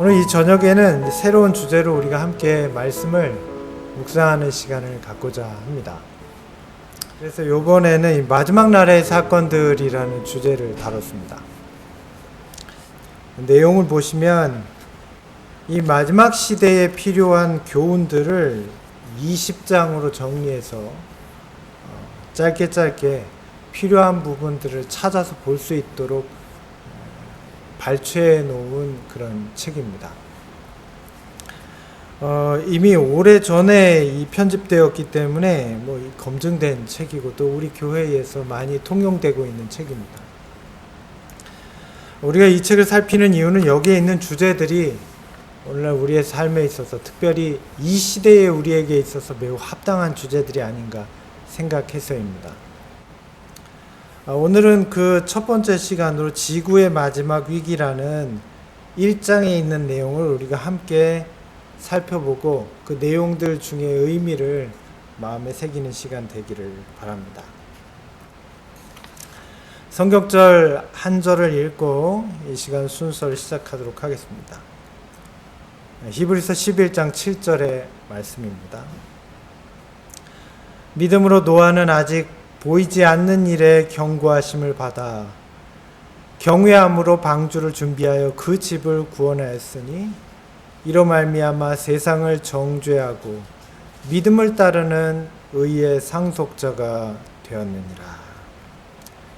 오늘 이 저녁에는 새로운 주제로 우리가 함께 말씀을 묵상하는 시간을 갖고자 합니다. 그래서 이번에는 이 마지막 날의 사건들이라는 주제를 다뤘습니다. 내용을 보시면 이 마지막 시대에 필요한 교훈들을 20장으로 정리해서 짧게 필요한 부분들을 찾아서 볼 수 있도록 발췌해 놓은 그런 책입니다. 이미 오래전에 이 편집되었기 때문에 검증된 책이고 또 우리 교회에서 많이 통용되고 있는 책입니다. 우리가 이 책을 살피는 이유는 여기에 있는 주제들이 오늘날 우리의 삶에 있어서 특별히 이 시대에 우리에게 있어서 매우 합당한 주제들이 아닌가 생각해서입니다. 오늘은 그 첫 번째 시간으로 지구의 마지막 위기라는 1장에 있는 내용을 우리가 함께 살펴보고 그 내용들 중에 의미를 마음에 새기는 시간 되기를 바랍니다. 성경절 한 절을 읽고 이 시간 순서를 시작하도록 하겠습니다. 히브리서 11장 7절의 말씀입니다. 믿음으로 노아는 아직 보이지 않는 일에 경고하심을 받아 경외함으로 방주를 준비하여 그 집을 구원하였으니 이로 말미암아 세상을 정죄하고 믿음을 따르는 의의 상속자가 되었느니라.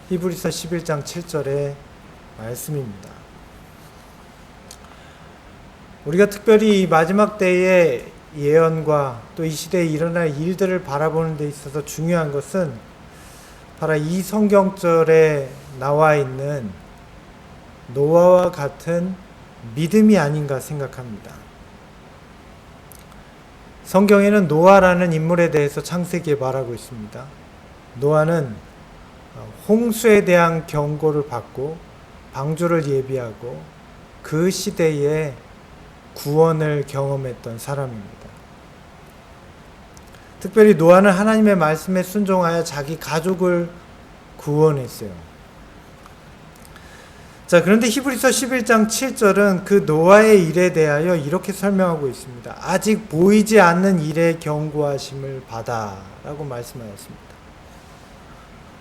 히브리서 11장 7절의 말씀입니다. 우리가 특별히 이 마지막 때의 예언과 또 이 시대에 일어날 일들을 바라보는 데 있어서 중요한 것은 바로 이 성경절에 나와 있는 노아와 같은 믿음이 아닌가 생각합니다. 성경에는 노아라는 인물에 대해서 창세기에 말하고 있습니다. 노아는 홍수에 대한 경고를 받고 방주를 예비하고 그 시대에 구원을 경험했던 사람입니다. 특별히 노아는 하나님의 말씀에 순종하여 자기 가족을 구원했어요. 자, 그런데 히브리서 11장 7절은 그 노아의 일에 대하여 이렇게 설명하고 있습니다. 아직 보이지 않는 일에 경고하심을 받아 라고 말씀하였습니다.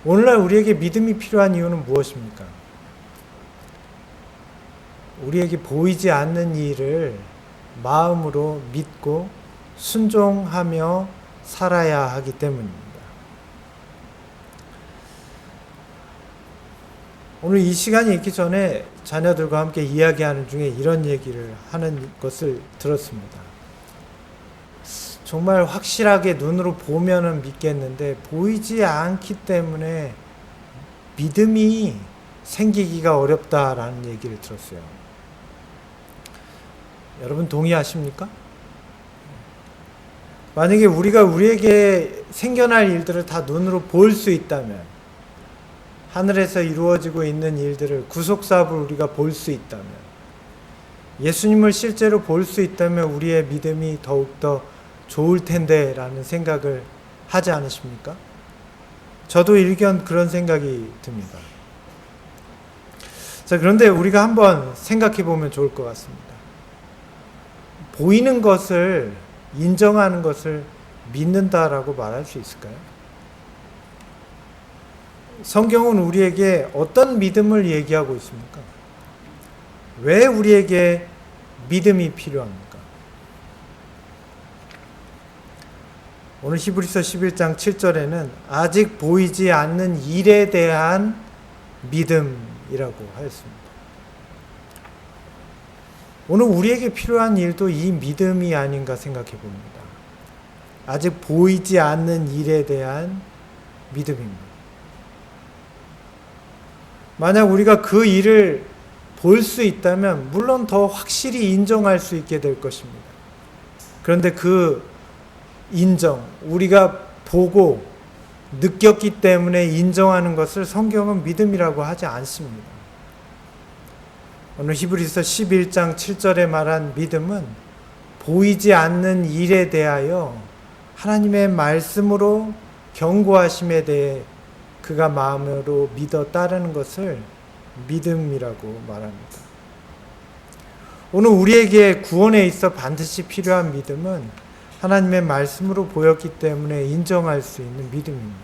오늘날 우리에게 믿음이 필요한 이유는 무엇입니까? 우리에게 보이지 않는 일을 마음으로 믿고 순종하며 살아야 하기 때문입니다. 오늘 이 시간이 있기 전에 자녀들과 함께 이야기하는 중에 이런 얘기를 하는 것을 들었습니다. 정말 확실하게 눈으로 보면은 믿겠는데 보이지 않기 때문에 믿음이 생기기가 어렵다라는 얘기를 들었어요. 여러분 동의하십니까? 만약에 우리에게 생겨날 일들을 다 눈으로 볼 수 있다면, 하늘에서 이루어지고 있는 일들을 구속사업을 우리가 볼 수 있다면, 예수님을 실제로 볼 수 있다면 우리의 믿음이 더욱더 좋을 텐데 라는 생각을 하지 않으십니까? 저도 일견 그런 생각이 듭니다. 자, 그런데 우리가 한번 생각해 보면 좋을 것 같습니다. 보이는 것을 인정하는 것을 믿는다라고 말할 수 있을까요? 성경은 우리에게 어떤 믿음을 얘기하고 있습니까? 왜 우리에게 믿음이 필요합니까? 오늘 히브리서 11장 7절에는 아직 보이지 않는 일에 대한 믿음이라고 하였습니다. 오늘 우리에게 필요한 일도 이 믿음이 아닌가 생각해 봅니다. 아직 보이지 않는 일에 대한 믿음입니다. 만약 우리가 그 일을 볼 수 있다면 물론 더 확실히 인정할 수 있게 될 것입니다. 그런데 그 인정, 우리가 보고 느꼈기 때문에 인정하는 것을 성경은 믿음이라고 하지 않습니다. 오늘 히브리서 11장 7절에 말한 믿음은 보이지 않는 일에 대하여 하나님의 말씀으로 경고하심에 대해 그가 마음으로 믿어 따르는 것을 믿음이라고 말합니다. 오늘 우리에게 구원에 있어 반드시 필요한 믿음은 하나님의 말씀으로 보였기 때문에 인정할 수 있는 믿음입니다.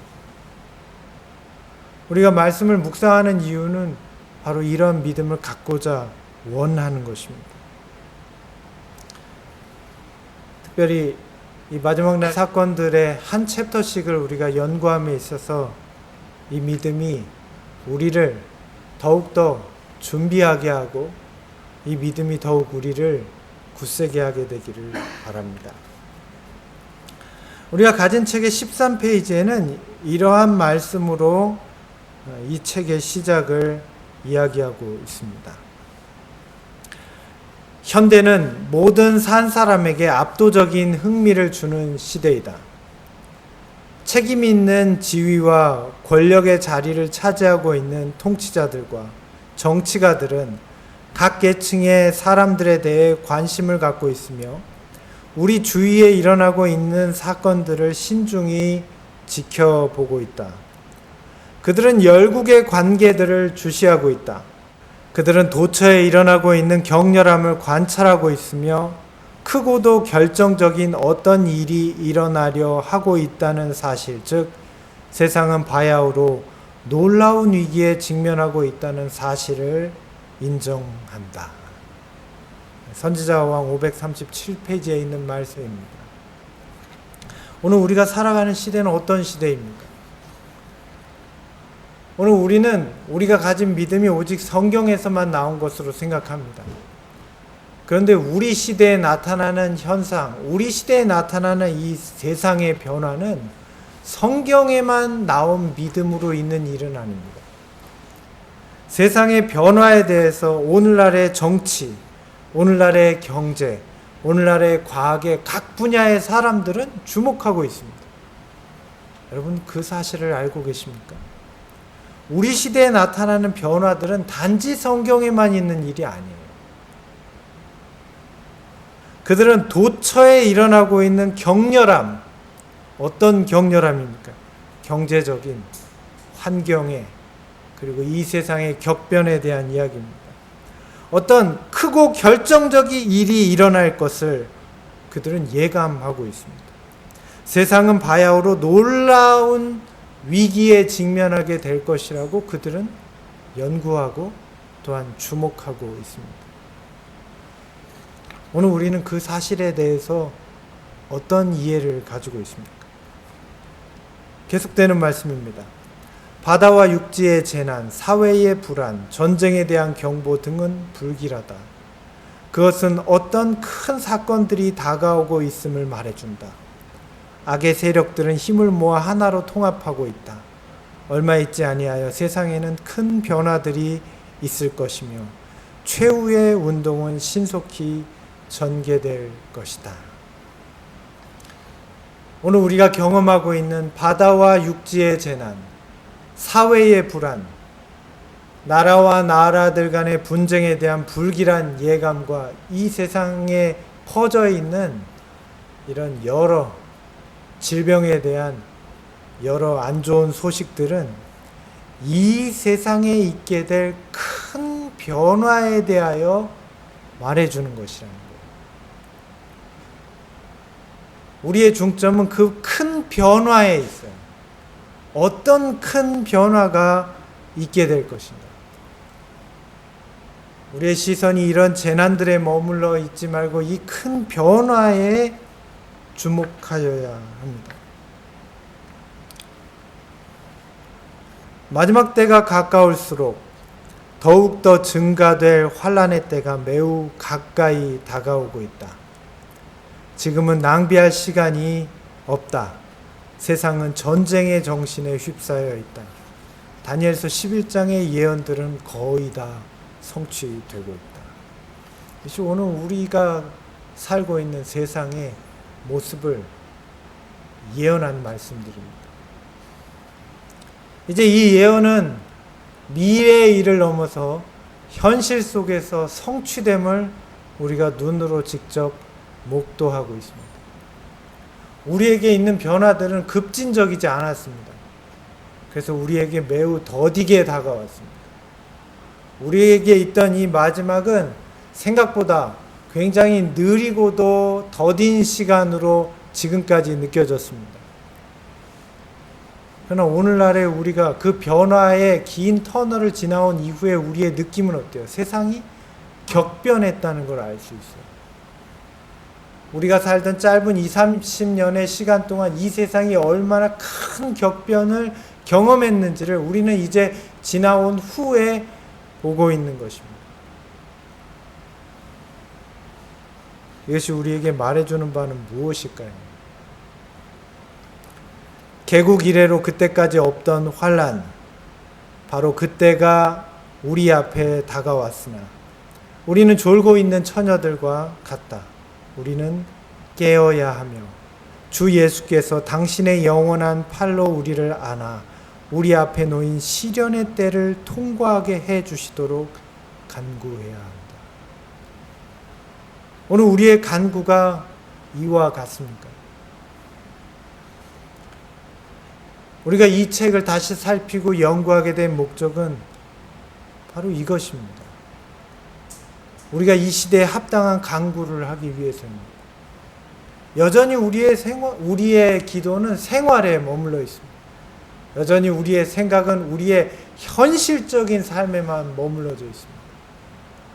우리가 말씀을 묵상하는 이유는 바로 이런 믿음을 갖고자 원하는 것입니다. 특별히 이 마지막 날 사건들의 한 챕터씩을 우리가 연구함에 있어서 이 믿음이 우리를 더욱더 준비하게 하고 이 믿음이 더욱 우리를 굳세게 하게 되기를 바랍니다. 우리가 가진 책의 13페이지에는 이러한 말씀으로 이 책의 시작을 이야기하고 있습니다. 현대는 모든 산 사람에게 압도적인 흥미를 주는 시대이다. 책임 있는 지위와 권력의 자리를 차지하고 있는 통치자들과 정치가들은 각 계층의 사람들에 대해 관심을 갖고 있으며 우리 주위에 일어나고 있는 사건들을 신중히 지켜보고 있다. 그들은 열국의 관계들을 주시하고 있다. 그들은 도처에 일어나고 있는 격렬함을 관찰하고 있으며 크고도 결정적인 어떤 일이 일어나려 하고 있다는 사실, 즉 세상은 바야흐로 놀라운 위기에 직면하고 있다는 사실을 인정한다. 선지자왕 537페이지에 있는 말씀입니다. 오늘 우리가 살아가는 시대는 어떤 시대입니까? 오늘 우리가 가진 믿음이 오직 성경에서만 나온 것으로 생각합니다. 그런데 우리 시대에 나타나는 현상, 우리 시대에 나타나는 이 세상의 변화는 성경에만 나온 믿음으로 있는 일은 아닙니다. 세상의 변화에 대해서 오늘날의 정치, 오늘날의 경제, 오늘날의 과학의 각 분야의 사람들은 주목하고 있습니다. 여러분 그 사실을 알고 계십니까? 우리 시대에 나타나는 변화들은 단지 성경에만 있는 일이 아니에요. 그들은 도처에 일어나고 있는 격렬함, 어떤 격렬함입니까? 경제적인, 환경에, 그리고 이 세상의 격변에 대한 이야기입니다. 어떤 크고 결정적인 일이 일어날 것을 그들은 예감하고 있습니다. 세상은 바야흐로 놀라운 위기에 직면하게 될 것이라고 그들은 연구하고 또한 주목하고 있습니다. 오늘 우리는 그 사실에 대해서 어떤 이해를 가지고 있습니까? 계속되는 말씀입니다. 바다와 육지의 재난, 사회의 불안, 전쟁에 대한 경보 등은 불길하다. 그것은 어떤 큰 사건들이 다가오고 있음을 말해준다. 악의 세력들은 힘을 모아 하나로 통합하고 있다. 얼마 있지 아니하여 세상에는 큰 변화들이 있을 것이며 최후의 운동은 신속히 전개될 것이다. 오늘 우리가 경험하고 있는 바다와 육지의 재난, 사회의 불안, 나라와 나라들 간의 분쟁에 대한 불길한 예감과 이 세상에 퍼져 있는 이런 여러 질병에 대한 여러 안 좋은 소식들은 이 세상에 있게 될 큰 변화에 대하여 말해주는 것이라는 거예요. 우리의 중점은 그 큰 변화에 있어요. 어떤 큰 변화가 있게 될 것인가. 우리의 시선이 이런 재난들에 머물러 있지 말고 이 큰 변화에 주목하여야 합니다. 마지막 때가 가까울수록 더욱더 증가될 환난의 때가 매우 가까이 다가오고 있다. 지금은 낭비할 시간이 없다. 세상은 전쟁의 정신에 휩싸여 있다. 다니엘서 11장의 예언들은 거의 다 성취되고 있다. 이것이 오늘 우리가 살고 있는 세상의 모습을 예언한 말씀들입니다. 이제 이 예언은 미래의 일을 넘어서 현실 속에서 성취됨을 우리가 눈으로 직접 목도하고 있습니다. 우리에게 있는 변화들은 급진적이지 않았습니다. 그래서 우리에게 매우 더디게 다가왔습니다. 우리에게 있던 이 마지막은 생각보다 굉장히 느리고도 더딘 시간으로 지금까지 느껴졌습니다. 그러나 오늘날에 우리가 그 변화의 긴 터널을 지나온 이후에 우리의 느낌은 어때요? 세상이 격변했다는 걸 알 수 있어요. 우리가 살던 짧은 20, 30년의 시간 동안 이 세상이 얼마나 큰 격변을 경험했는지를 우리는 이제 지나온 후에 보고 있는 것입니다. 이것이 우리에게 말해주는 바는 무엇일까요? 개국 이래로 그때까지 없던 환난, 바로 그때가 우리 앞에 다가왔으나 우리는 졸고 있는 처녀들과 같다. 우리는 깨어야 하며 주 예수께서 당신의 영원한 팔로 우리를 안아 우리 앞에 놓인 시련의 때를 통과하게 해 주시도록 간구해야 한다. 오늘 우리의 간구가 이와 같습니까? 우리가 이 책을 다시 살피고 연구하게 된 목적은 바로 이것입니다. 우리가 이 시대에 합당한 간구를 하기 위해서입니다. 여전히 우리의 기도는 생활에 머물러 있습니다. 여전히 우리의 생각은 우리의 현실적인 삶에만 머물러져 있습니다.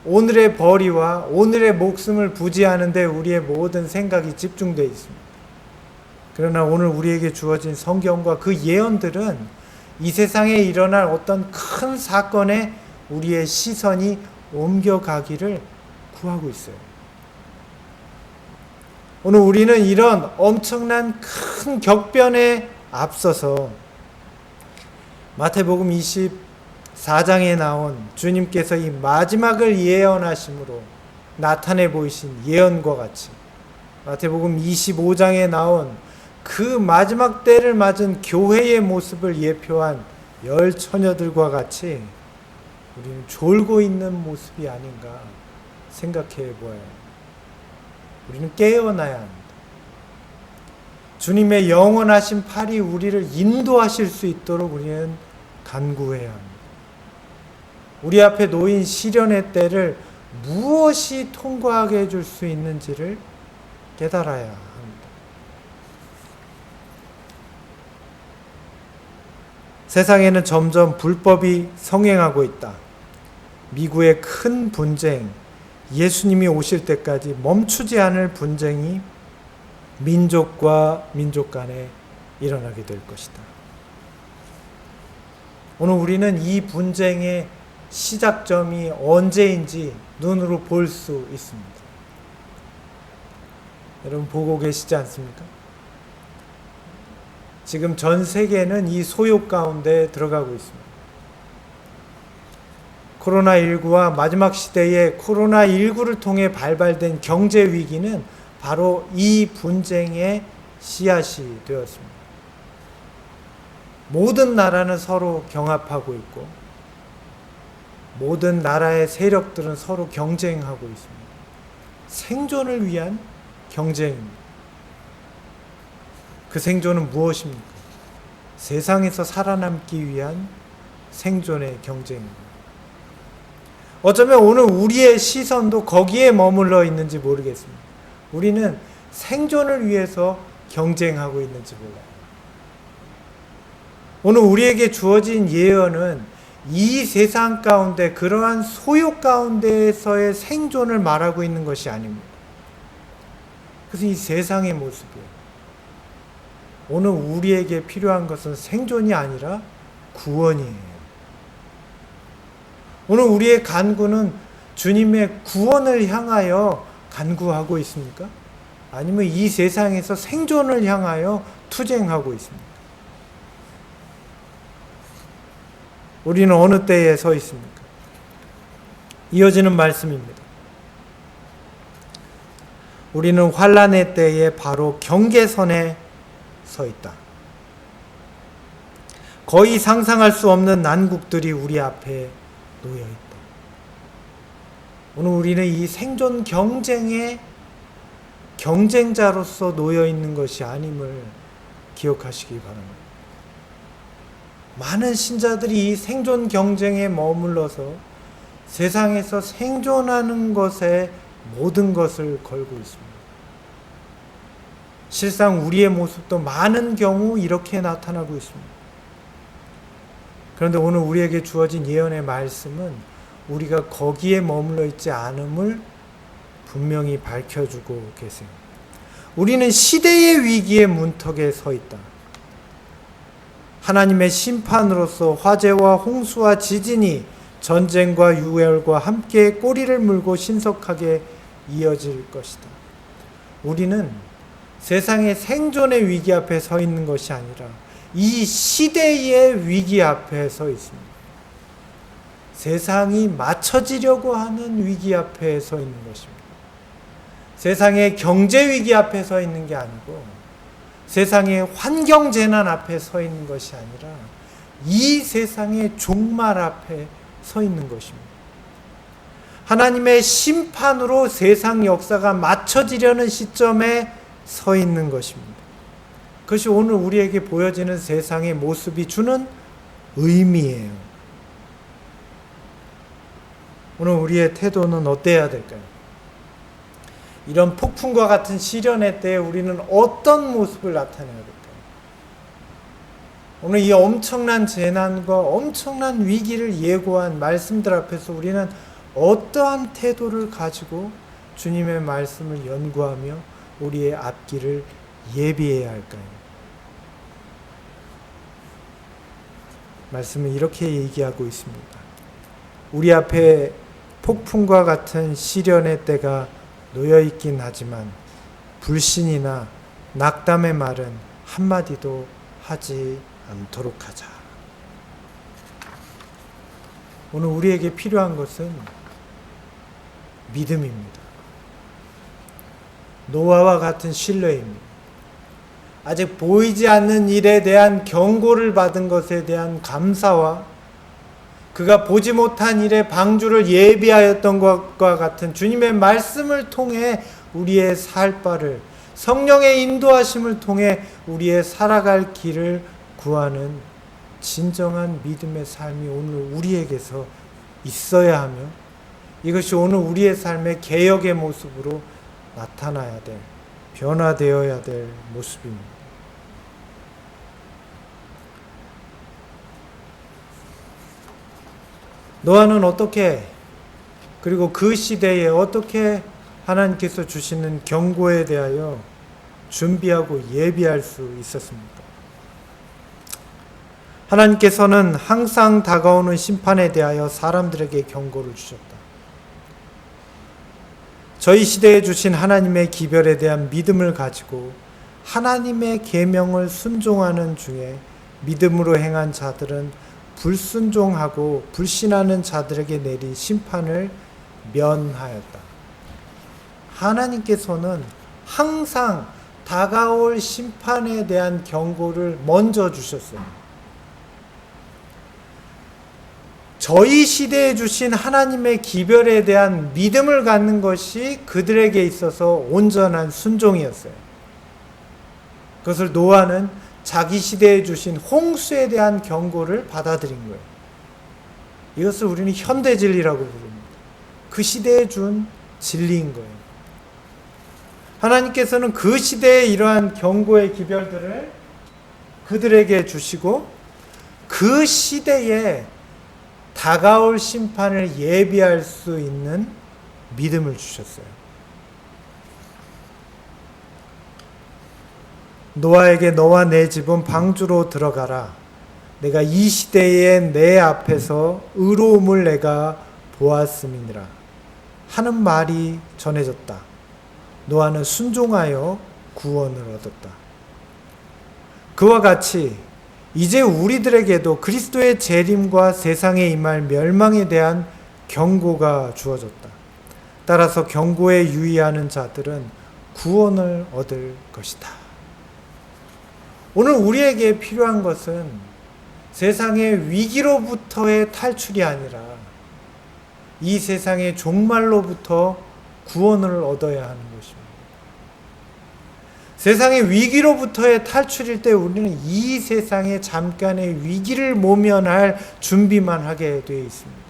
오늘의 벌이와 오늘의 목숨을 부지하는 데 우리의 모든 생각이 집중되어 있습니다. 그러나 오늘 우리에게 주어진 성경과 그 예언들은 이 세상에 일어날 어떤 큰 사건에 우리의 시선이 옮겨가기를 구하고 있어요. 오늘 우리는 이런 엄청난 큰 격변에 앞서서 마태복음 24장에 나온 주님께서 이 마지막을 예언하심으로 나타내 보이신 예언과 같이 마태복음 25장에 나온 그 마지막 때를 맞은 교회의 모습을 예표한 열 처녀들과 같이 우리는 졸고 있는 모습이 아닌가 생각해 보아요. 우리는 깨어나야 합니다. 주님의 영원하신 팔이 우리를 인도하실 수 있도록 우리는 간구해야 합니다. 우리 앞에 놓인 시련의 때를 무엇이 통과하게 해줄 수 있는지를 깨달아야 합니다. 세상에는 점점 불법이 성행하고 있다. 미국의 큰 분쟁, 예수님이 오실 때까지 멈추지 않을 분쟁이 민족과 민족 간에 일어나게 될 것이다. 오늘 우리는 이 분쟁의 시작점이 언제인지 눈으로 볼 수 있습니다. 여러분 보고 계시지 않습니까? 지금 전 세계는 이 소욕 가운데 들어가고 있습니다. 코로나19와 마지막 시대의 코로나19를 통해 발발된 경제 위기는 바로 이 분쟁의 씨앗이 되었습니다. 모든 나라는 서로 경합하고 있고 모든 나라의 세력들은 서로 경쟁하고 있습니다. 생존을 위한 경쟁입니다. 그 생존은 무엇입니까? 세상에서 살아남기 위한 생존의 경쟁입니다. 어쩌면 오늘 우리의 시선도 거기에 머물러 있는지 모르겠습니다. 우리는 생존을 위해서 경쟁하고 있는지 몰라요. 오늘 우리에게 주어진 예언은 이 세상 가운데 그러한 소욕 가운데에서의 생존을 말하고 있는 것이 아닙니다. 그래서 이 세상의 모습이에요. 오늘 우리에게 필요한 것은 생존이 아니라 구원이에요. 오늘 우리의 간구는 주님의 구원을 향하여 간구하고 있습니까? 아니면 이 세상에서 생존을 향하여 투쟁하고 있습니까? 우리는 어느 때에 서 있습니까? 이어지는 말씀입니다. 우리는 환난의 때에 바로 경계선에 서 있다. 거의 상상할 수 없는 난국들이 우리 앞에 놓여 있다. 오늘 우리는 이 생존 경쟁의 경쟁자로서 놓여 있는 것이 아님을 기억하시기 바랍니다. 많은 신자들이 이 생존 경쟁에 머물러서 세상에서 생존하는 것에 모든 것을 걸고 있습니다. 실상 우리의 모습도 많은 경우 이렇게 나타나고 있습니다. 그런데 오늘 우리에게 주어진 예언의 말씀은 우리가 거기에 머물러 있지 않음을 분명히 밝혀주고 계세요. 우리는 시대의 위기의 문턱에 서 있다. 하나님의 심판으로서 화재와 홍수와 지진이 전쟁과 유혈과 함께 꼬리를 물고 신속하게 이어질 것이다. 우리는 세상의 생존의 위기 앞에 서 있는 것이 아니라 이 시대의 위기 앞에 서 있습니다. 세상이 맞춰지려고 하는 위기 앞에 서 있는 것입니다. 세상의 경제 위기 앞에 서 있는 게 아니고 세상의 환경 재난 앞에 서 있는 것이 아니라 이 세상의 종말 앞에 서 있는 것입니다. 하나님의 심판으로 세상 역사가 맞춰지려는 시점에 서 있는 것입니다. 그것이 오늘 우리에게 보여지는 세상의 모습이 주는 의미예요. 오늘 우리의 태도는 어때야 될까요? 이런 폭풍과 같은 시련의 때에 우리는 어떤 모습을 나타내야 될까요? 오늘 이 엄청난 재난과 엄청난 위기를 예고한 말씀들 앞에서 우리는 어떠한 태도를 가지고 주님의 말씀을 연구하며 우리의 앞길을 예비해야 할까요? 말씀은 이렇게 얘기하고 있습니다. 우리 앞에 폭풍과 같은 시련의 때가 놓여 있긴 하지만 불신이나 낙담의 말은 한마디도 하지 않도록 하자. 오늘 우리에게 필요한 것은 믿음입니다. 노아와 같은 신뢰입니다. 아직 보이지 않는 일에 대한 경고를 받은 것에 대한 감사와 그가 보지 못한 일의 방주를 예비하였던 것과 같은 주님의 말씀을 통해 우리의 살 바를 성령의 인도하심을 통해 우리의 살아갈 길을 구하는 진정한 믿음의 삶이 오늘 우리에게서 있어야 하며 이것이 오늘 우리의 삶의 개혁의 모습으로 나타나야 될, 변화되어야 될 모습입니다. 노아는 어떻게, 그리고 그 시대에 어떻게 하나님께서 주시는 경고에 대하여 준비하고 예비할 수 있었습니까? 하나님께서는 항상 다가오는 심판에 대하여 사람들에게 경고를 주셨다. 저희 시대에 주신 하나님의 기별에 대한 믿음을 가지고 하나님의 계명을 순종하는 중에 믿음으로 행한 자들은 불순종하고 불신하는 자들에게 내린 심판을 면하였다. 하나님께서는 항상 다가올 심판에 대한 경고를 먼저 주셨어요. 저희 시대에 주신 하나님의 기별에 대한 믿음을 갖는 것이 그들에게 있어서 온전한 순종이었어요. 그것을 노아는 자기 시대에 주신 홍수에 대한 경고를 받아들인 거예요. 이것을 우리는 현대진리라고 부릅니다. 그 시대에 준 진리인 거예요. 하나님께서는 그 시대에 이러한 경고의 기별들을 그들에게 주시고 그 시대에 다가올 심판을 예비할 수 있는 믿음을 주셨어요. 노아에게 너와 내 집은 방주로 들어가라. 내가 이 시대에 내 앞에서 의로움을 내가 보았음이니라. 하는 말이 전해졌다. 노아는 순종하여 구원을 얻었다. 그와 같이 이제 우리들에게도 그리스도의 재림과 세상에 임할 멸망에 대한 경고가 주어졌다. 따라서 경고에 유의하는 자들은 구원을 얻을 것이다. 오늘 우리에게 필요한 것은 세상의 위기로부터의 탈출이 아니라 이 세상의 종말로부터 구원을 얻어야 하는 것입니다. 세상의 위기로부터의 탈출일 때 우리는 이 세상의 잠깐의 위기를 모면할 준비만 하게 되어 있습니다.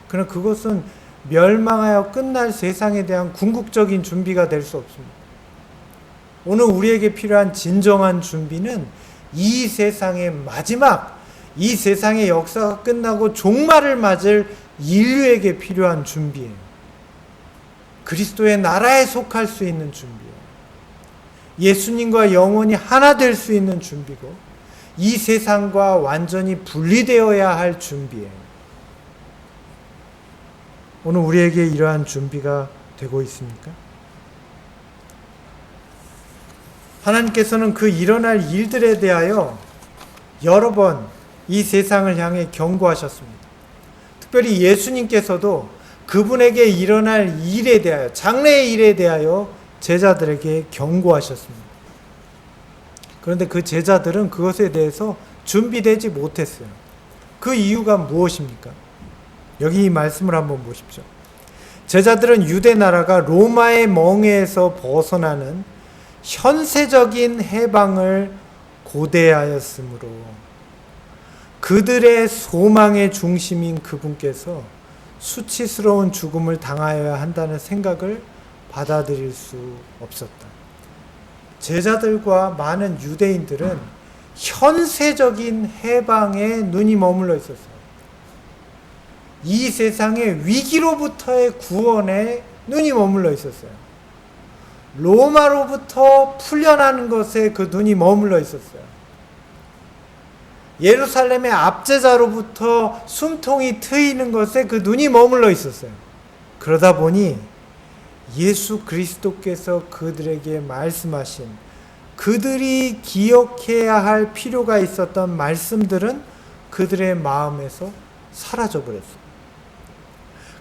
그러나 그것은 멸망하여 끝날 세상에 대한 궁극적인 준비가 될 수 없습니다. 오늘 우리에게 필요한 진정한 준비는 이 세상의 마지막, 이 세상의 역사가 끝나고 종말을 맞을 인류에게 필요한 준비예요. 그리스도의 나라에 속할 수 있는 준비예요. 예수님과 영원히 하나 될 수 있는 준비고, 이 세상과 완전히 분리되어야 할 준비예요. 오늘 우리에게 이러한 준비가 되고 있습니까? 하나님께서는 그 일어날 일들에 대하여 여러 번 이 세상을 향해 경고하셨습니다. 특별히 예수님께서도 그분에게 일어날 일에 대하여, 장래의 일에 대하여 제자들에게 경고하셨습니다. 그런데 그 제자들은 그것에 대해서 준비되지 못했어요. 그 이유가 무엇입니까? 여기 이 말씀을 한번 보십시오. 제자들은 유대 나라가 로마의 멍에에서 벗어나는 현세적인 해방을 고대하였으므로 그들의 소망의 중심인 그분께서 수치스러운 죽음을 당하여야 한다는 생각을 받아들일 수 없었다. 제자들과 많은 유대인들은 현세적인 해방에 눈이 머물러 있었어요. 이 세상의 위기로부터의 구원에 눈이 머물러 있었어요. 로마로부터 풀려나는 것에 그 눈이 머물러 있었어요. 예루살렘의 압제자로부터 숨통이 트이는 것에 그 눈이 머물러 있었어요. 그러다 보니 예수 그리스도께서 그들에게 말씀하신, 그들이 기억해야 할 필요가 있었던 말씀들은 그들의 마음에서 사라져버렸어요.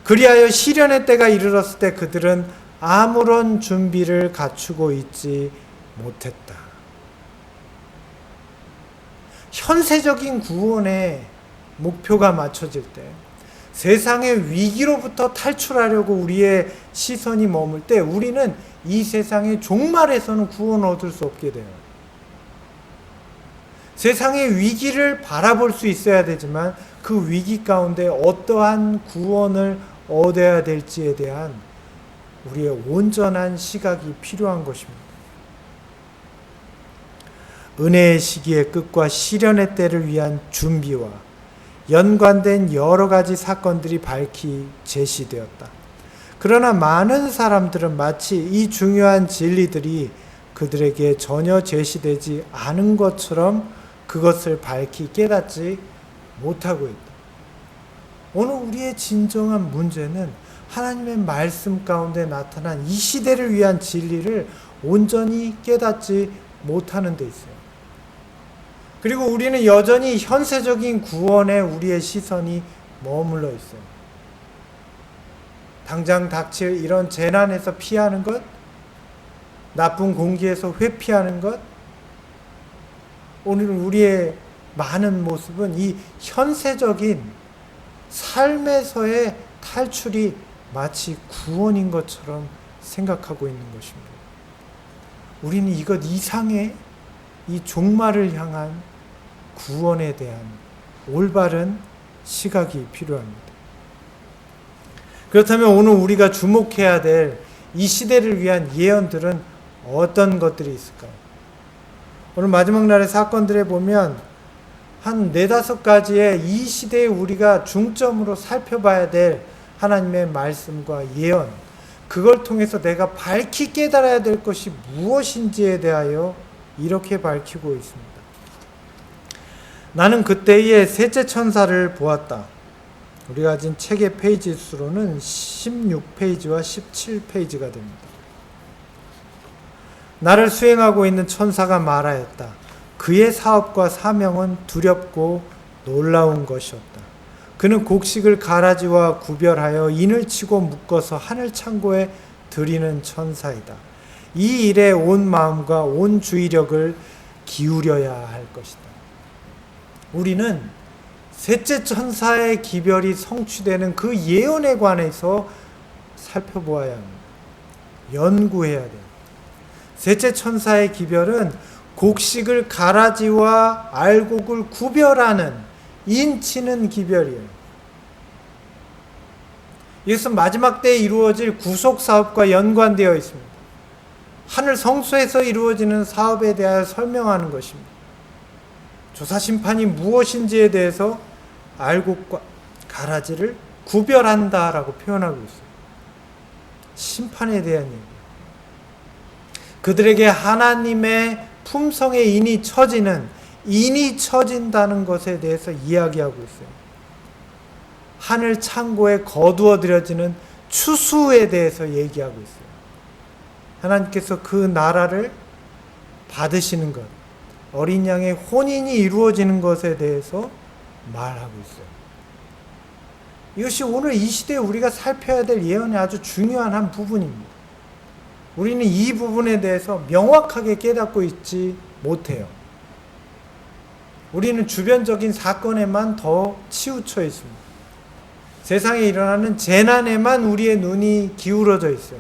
그리하여 시련의 때가 이르렀을 때 그들은 아무런 준비를 갖추고 있지 못했다. 현세적인 구원의 목표가 맞춰질 때, 세상의 위기로부터 탈출하려고 우리의 시선이 머물 때 우리는 이 세상의 종말에서는 구원을 얻을 수 없게 돼요. 세상의 위기를 바라볼 수 있어야 되지만 그 위기 가운데 어떠한 구원을 얻어야 될지에 대한 우리의 온전한 시각이 필요한 것입니다. 은혜의 시기의 끝과 시련의 때를 위한 준비와 연관된 여러 가지 사건들이 밝히 제시되었다. 그러나 많은 사람들은 마치 이 중요한 진리들이 그들에게 전혀 제시되지 않은 것처럼 그것을 밝히 깨닫지 못하고 있다. 오늘 우리의 진정한 문제는 하나님의 말씀 가운데 나타난 이 시대를 위한 진리를 온전히 깨닫지 못하는 데 있어요. 그리고 우리는 여전히 현세적인 구원에 우리의 시선이 머물러 있어요. 당장 닥칠 이런 재난에서 피하는 것, 나쁜 공기에서 회피하는 것, 오늘 우리의 많은 모습은 이 현세적인 삶에서의 탈출이 마치 구원인 것처럼 생각하고 있는 것입니다. 우리는 이것 이상의 이 종말을 향한 구원에 대한 올바른 시각이 필요합니다. 그렇다면 오늘 우리가 주목해야 될 이 시대를 위한 예언들은 어떤 것들이 있을까요? 오늘 마지막 날의 사건들에 보면 한 4-5가지의 이 시대에 우리가 중점으로 살펴봐야 될 하나님의 말씀과 예언, 그걸 통해서 내가 밝히 깨달아야 될 것이 무엇인지에 대하여 이렇게 밝히고 있습니다. 나는 그때의 셋째 천사를 보았다. 우리가 가진 책의 페이지 수로는 16페이지와 17페이지가 됩니다. 나를 수행하고 있는 천사가 말하였다. 그의 사업과 사명은 두렵고 놀라운 것이었다. 그는 곡식을 가라지와 구별하여 인을 치고 묶어서 하늘 창고에 들이는 천사이다. 이 일에 온 마음과 온 주의력을 기울여야 할 것이다. 우리는 셋째 천사의 기별이 성취되는 그 예언에 관해서 살펴보아야 합니다. 연구해야 돼요. 셋째 천사의 기별은 곡식을 가라지와 알곡을 구별하는 인치는 기별이에요. 이것은 마지막 때에 이루어질 구속 사업과 연관되어 있습니다. 하늘 성소에서 이루어지는 사업에 대하여 설명하는 것입니다. 조사 심판이 무엇인지에 대해서 알곡과 가라지를 구별한다라고 표현하고 있어요. 심판에 대한 얘기. 그들에게 하나님의 품성에 인이 처진다는 것에 대해서 이야기하고 있어요. 하늘 창고에 거두어 들여지는 추수에 대해서 얘기하고 있어요. 하나님께서 그 나라를 받으시는 것, 어린 양의 혼인이 이루어지는 것에 대해서 말하고 있어요. 이것이 오늘 이 시대에 우리가 살펴야 될 예언의 아주 중요한 한 부분입니다. 우리는 이 부분에 대해서 명확하게 깨닫고 있지 못해요. 우리는 주변적인 사건에만 더 치우쳐 있습니다. 세상에 일어나는 재난에만 우리의 눈이 기울어져 있어요.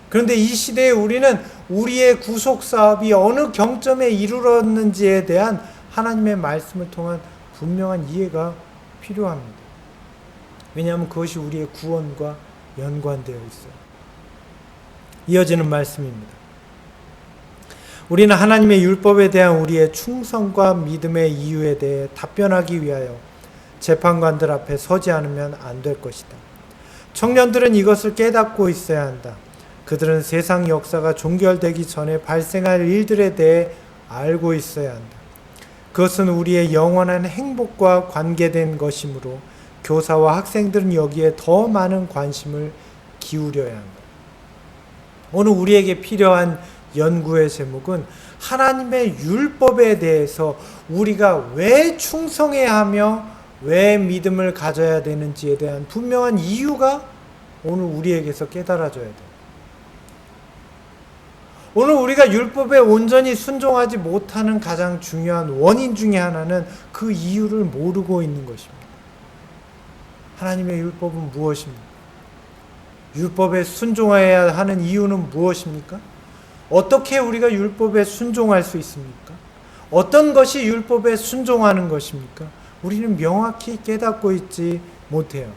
그런데 이 시대에 우리는 우리의 구속 사업이 어느 경점에 이르렀는지에 대한 하나님의 말씀을 통한 분명한 이해가 필요합니다. 왜냐하면 그것이 우리의 구원과 연관되어 있어요. 이어지는 말씀입니다. 우리는 하나님의 율법에 대한 우리의 충성과 믿음의 이유에 대해 답변하기 위하여 재판관들 앞에 서지 않으면 안 될 것이다. 청년들은 이것을 깨닫고 있어야 한다. 그들은 세상 역사가 종결되기 전에 발생할 일들에 대해 알고 있어야 한다. 그것은 우리의 영원한 행복과 관계된 것이므로 교사와 학생들은 여기에 더 많은 관심을 기울여야 한다. 오늘 우리에게 필요한 연구의 제목은 하나님의 율법에 대해서 우리가 왜 충성해야 하며 왜 믿음을 가져야 되는지에 대한 분명한 이유가 오늘 우리에게서 깨달아져야 돼요. 오늘 우리가 율법에 온전히 순종하지 못하는 가장 중요한 원인 중에 하나는 그 이유를 모르고 있는 것입니다. 하나님의 율법은 무엇입니까? 율법에 순종해야 하는 이유는 무엇입니까? 어떻게 우리가 율법에 순종할 수 있습니까? 어떤 것이 율법에 순종하는 것입니까? 우리는 명확히 깨닫고 있지 못해요.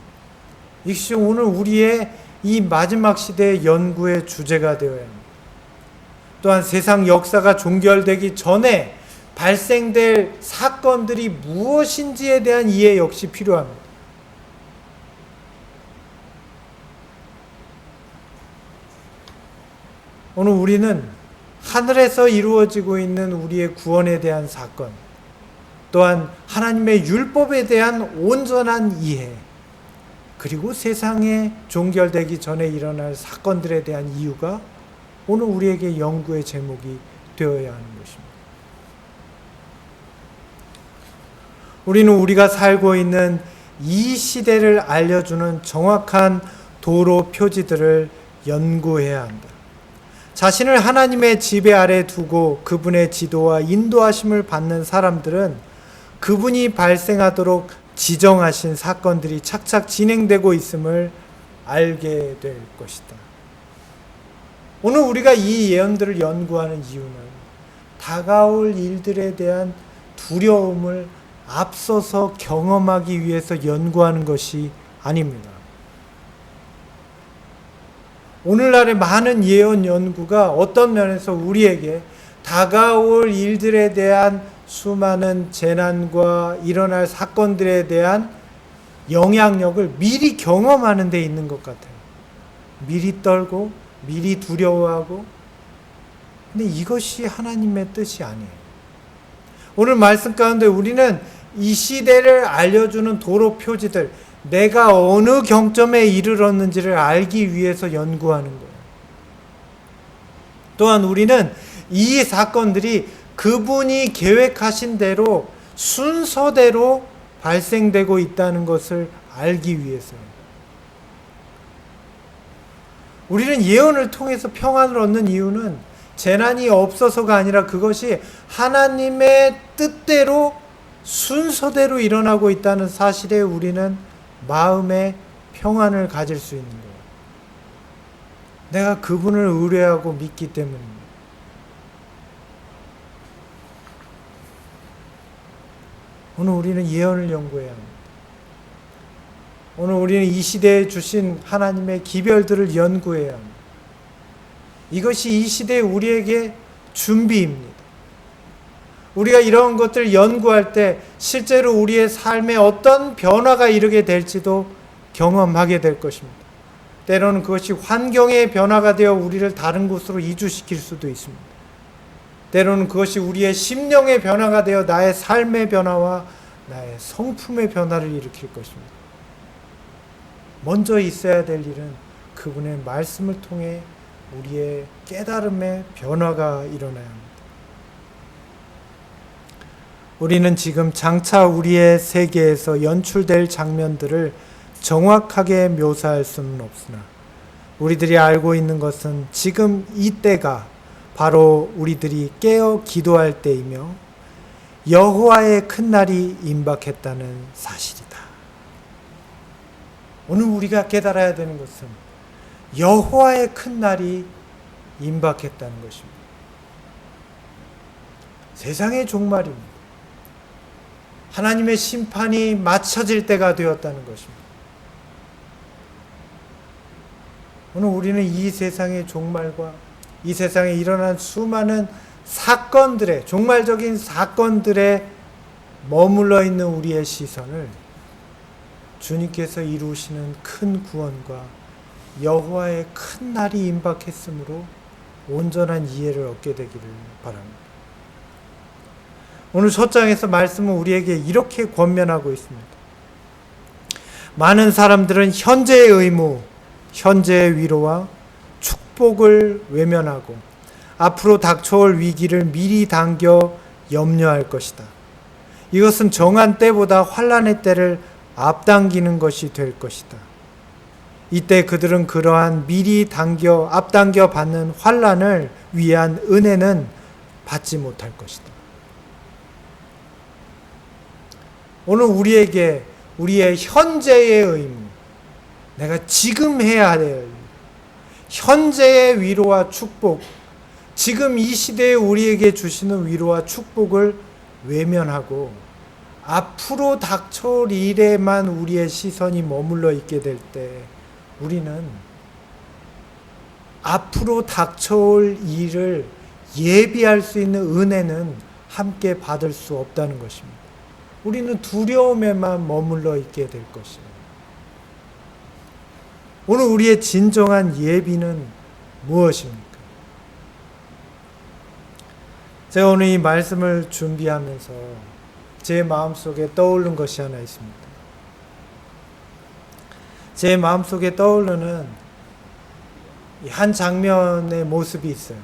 이것이 오늘 우리의 이 마지막 시대의 연구의 주제가 되어야 합니다. 또한 세상 역사가 종결되기 전에 발생될 사건들이 무엇인지에 대한 이해 역시 필요합니다. 오늘 우리는 하늘에서 이루어지고 있는 우리의 구원에 대한 사건, 또한 하나님의 율법에 대한 온전한 이해, 그리고 세상에 종결되기 전에 일어날 사건들에 대한 이유가 오늘 우리에게 연구의 제목이 되어야 하는 것입니다. 우리는 우리가 살고 있는 이 시대를 알려주는 정확한 도로 표지들을 연구해야 한다. 자신을 하나님의 지배 아래 두고 그분의 지도와 인도하심을 받는 사람들은 그분이 발생하도록 지정하신 사건들이 착착 진행되고 있음을 알게 될 것이다. 오늘 우리가 이 예언들을 연구하는 이유는 다가올 일들에 대한 두려움을 앞서서 경험하기 위해서 연구하는 것이 아닙니다. 오늘날의 많은 예언 연구가 어떤 면에서 우리에게 다가올 일들에 대한 수많은 재난과 일어날 사건들에 대한 영향력을 미리 경험하는 데 있는 것 같아요. 미리 떨고 미리 두려워하고. 근데 이것이 하나님의 뜻이 아니에요. 오늘 말씀 가운데 우리는 이 시대를 알려주는 도로 표지들, 내가 어느 경점에 이르렀는지를 알기 위해서 연구하는 거예요. 또한 우리는 이 사건들이 그분이 계획하신 대로 순서대로 발생되고 있다는 것을 알기 위해서요. 우리는 예언을 통해서 평안을 얻는 이유는 재난이 없어서가 아니라 그것이 하나님의 뜻대로 순서대로 일어나고 있다는 사실에 우리는 마음의 평안을 가질 수 있는 거예요. 내가 그분을 의뢰하고 믿기 때문입니다. 오늘 우리는 예언을 연구해야 합니다. 오늘 우리는 이 시대에 주신 하나님의 기별들을 연구해야 합니다. 이것이 이 시대에 우리에게 준비입니다. 우리가 이런 것들을 연구할 때 실제로 우리의 삶에 어떤 변화가 이르게 될지도 경험하게 될 것입니다. 때로는 그것이 환경의 변화가 되어 우리를 다른 곳으로 이주시킬 수도 있습니다. 때로는 그것이 우리의 심령의 변화가 되어 나의 삶의 변화와 나의 성품의 변화를 일으킬 것입니다. 먼저 있어야 될 일은 그분의 말씀을 통해 우리의 깨달음의 변화가 일어나야 합니다. 우리는 지금 장차 우리의 세계에서 연출될 장면들을 정확하게 묘사할 수는 없으나 우리들이 알고 있는 것은 지금 이때가 바로 우리들이 깨어 기도할 때이며 여호와의 큰 날이 임박했다는 사실이다. 오늘 우리가 깨달아야 되는 것은 여호와의 큰 날이 임박했다는 것입니다. 세상의 종말입니다. 하나님의 심판이 마쳐질 때가 되었다는 것입니다. 오늘 우리는 이 세상의 종말과 이 세상에 일어난 수많은 사건들의 종말적인 사건들에 머물러 있는 우리의 시선을 주님께서 이루시는 큰 구원과 여호와의 큰 날이 임박했으므로 온전한 이해를 얻게 되기를 바랍니다. 오늘 첫 장에서 말씀은 우리에게 이렇게 권면하고 있습니다. 많은 사람들은 현재의 의무, 현재의 위로와 축복을 외면하고 앞으로 닥쳐올 위기를 미리 당겨 염려할 것이다. 이것은 정한 때보다 환난의 때를 앞당기는 것이 될 것이다. 이때 그들은 그러한 미리 앞당겨 받는 환난을 위한 은혜는 받지 못할 것이다. 오늘 우리에게 우리의 현재의 의무, 내가 지금 해야 될 일, 현재의 위로와 축복, 지금 이 시대에 우리에게 주시는 위로와 축복을 외면하고 앞으로 닥쳐올 일에만 우리의 시선이 머물러 있게 될 때 우리는 앞으로 닥쳐올 일을 예비할 수 있는 은혜는 함께 받을 수 없다는 것입니다. 우리는 두려움에만 머물러 있게 될 것입니다. 오늘 우리의 진정한 예비는 무엇입니까? 제가 오늘 이 말씀을 준비하면서 제 마음속에 떠오른 것이 하나 있습니다. 제 마음속에 떠오르는 한 장면의 모습이 있어요.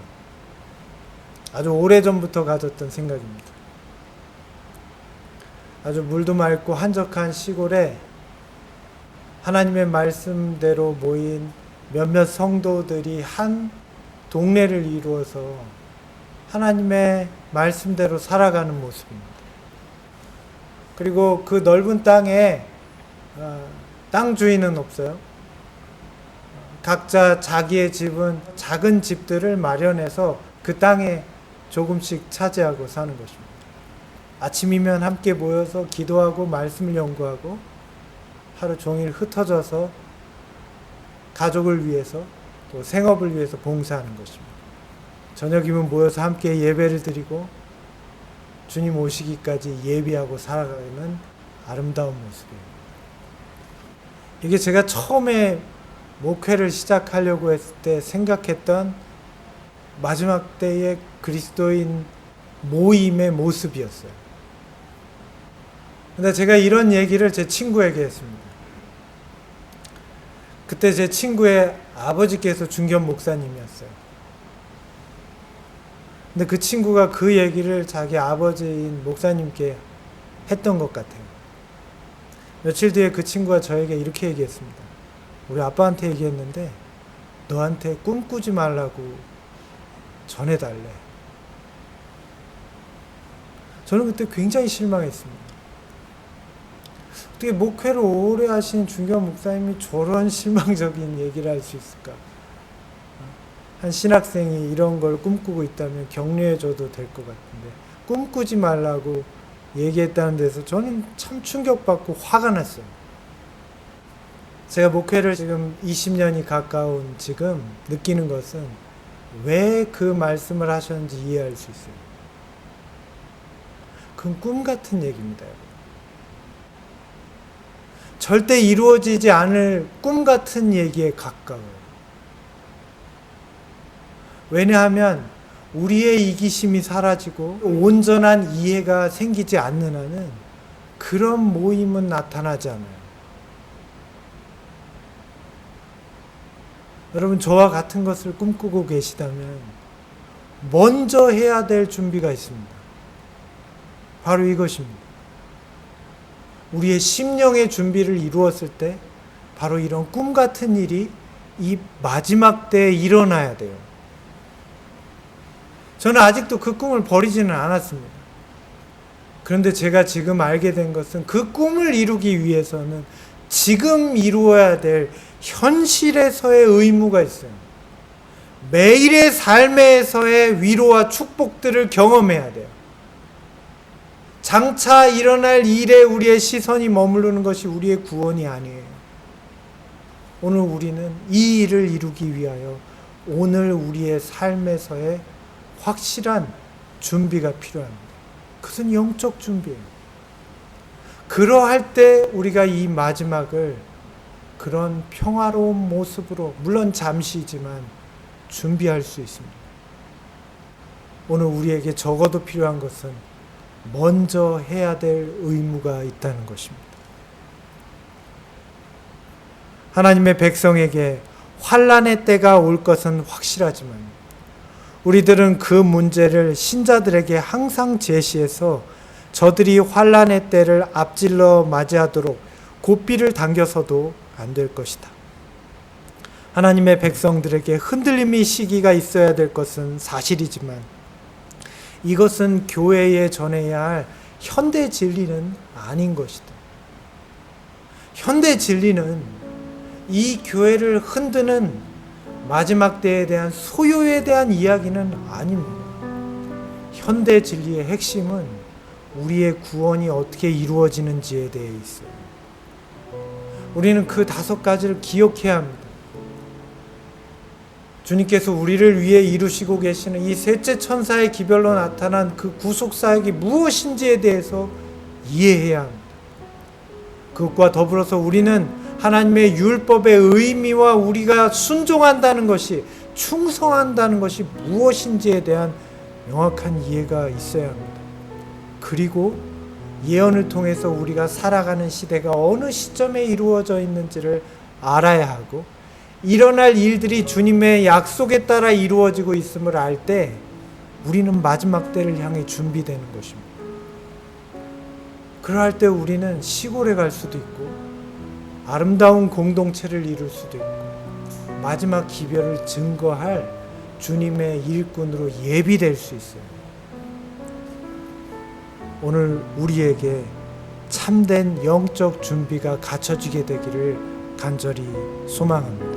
아주 오래전부터 가졌던 생각입니다. 아주 물도 맑고 한적한 시골에 하나님의 말씀대로 모인 몇몇 성도들이 한 동네를 이루어서 하나님의 말씀대로 살아가는 모습입니다. 그리고 그 넓은 땅에 땅 주인은 없어요. 각자 자기의 집은 작은 집들을 마련해서 그 땅에 조금씩 차지하고 사는 것입니다. 아침이면 함께 모여서 기도하고 말씀을 연구하고 하루 종일 흩어져서 가족을 위해서 또 생업을 위해서 봉사하는 것입니다. 저녁이면 모여서 함께 예배를 드리고 주님 오시기까지 예비하고 살아가는 아름다운 모습이에요. 이게 제가 처음에 목회를 시작하려고 했을 때 생각했던 마지막 때의 그리스도인 모임의 모습이었어요. 근데 제가 이런 얘기를 제 친구에게 했습니다. 그때 제 친구의 아버지께서 중견 목사님이었어요. 근데 그 친구가 그 얘기를 자기 아버지인 목사님께 했던 것 같아요. 며칠 뒤에 그 친구가 저에게 이렇게 얘기했습니다. 우리 아빠한테 얘기했는데 너한테 꿈꾸지 말라고 전해달래. 저는 그때 굉장히 실망했습니다. 어떻게 목회를 오래 하신 중견 목사님이 저런 실망적인 얘기를 할 수 있을까? 한 신학생이 이런 걸 꿈꾸고 있다면 격려해줘도 될 것 같은데 꿈꾸지 말라고 얘기했다는 데서 저는 참 충격받고 화가 났어요. 제가 목회를 지금 20년이 가까운 지금 느끼는 것은 왜 그 말씀을 하셨는지 이해할 수 있어요. 그건 꿈 같은 얘기입니다. 절대 이루어지지 않을 꿈 같은 얘기에 가까워요. 왜냐하면 우리의 이기심이 사라지고 온전한 이해가 생기지 않는 한은 그런 모임은 나타나지 않아요. 여러분, 저와 같은 것을 꿈꾸고 계시다면 먼저 해야 될 준비가 있습니다. 바로 이것입니다. 우리의 심령의 준비를 이루었을 때 바로 이런 꿈 같은 일이 이 마지막 때에 일어나야 돼요. 저는 아직도 그 꿈을 버리지는 않았습니다. 그런데 제가 지금 알게 된 것은 그 꿈을 이루기 위해서는 지금 이루어야 될 현실에서의 의무가 있어요. 매일의 삶에서의 위로와 축복들을 경험해야 돼요. 장차 일어날 일에 우리의 시선이 머무르는 것이 우리의 구원이 아니에요. 오늘 우리는 이 일을 이루기 위하여 오늘 우리의 삶에서의 확실한 준비가 필요합니다. 그것은 영적 준비예요. 그러할 때 우리가 이 마지막을 그런 평화로운 모습으로, 물론 잠시지만 준비할 수 있습니다. 오늘 우리에게 적어도 필요한 것은 먼저 해야 될 의무가 있다는 것입니다. 하나님의 백성에게 환난의 때가 올 것은 확실하지만 우리들은 그 문제를 신자들에게 항상 제시해서 저들이 환난의 때를 앞질러 맞이하도록 고삐를 당겨서도 안 될 것이다. 하나님의 백성들에게 흔들림의 시기가 있어야 될 것은 사실이지만 이것은 교회에 전해야 할 현대 진리는 아닌 것이다. 현대 진리는 이 교회를 흔드는 마지막 때에 대한 소요에 대한 이야기는 아닙니다. 현대 진리의 핵심은 우리의 구원이 어떻게 이루어지는지에 대해 있어요. 우리는 그 5가지를 기억해야 합니다. 주님께서 우리를 위해 이루시고 계시는 이 셋째 천사의 기별로 나타난 그 구속사역이 무엇인지에 대해서 이해해야 합니다. 그것과 더불어서 우리는 하나님의 율법의 의미와 우리가 순종한다는 것이, 충성한다는 것이 무엇인지에 대한 명확한 이해가 있어야 합니다. 그리고 예언을 통해서 우리가 살아가는 시대가 어느 시점에 이루어져 있는지를 알아야 하고 일어날 일들이 주님의 약속에 따라 이루어지고 있음을 알 때 우리는 마지막 때를 향해 준비되는 것입니다. 그러할 때 우리는 시골에 갈 수도 있고 아름다운 공동체를 이룰 수도 있고 마지막 기별을 증거할 주님의 일꾼으로 예비될 수 있어요. 오늘 우리에게 참된 영적 준비가 갖춰지게 되기를 간절히 소망합니다.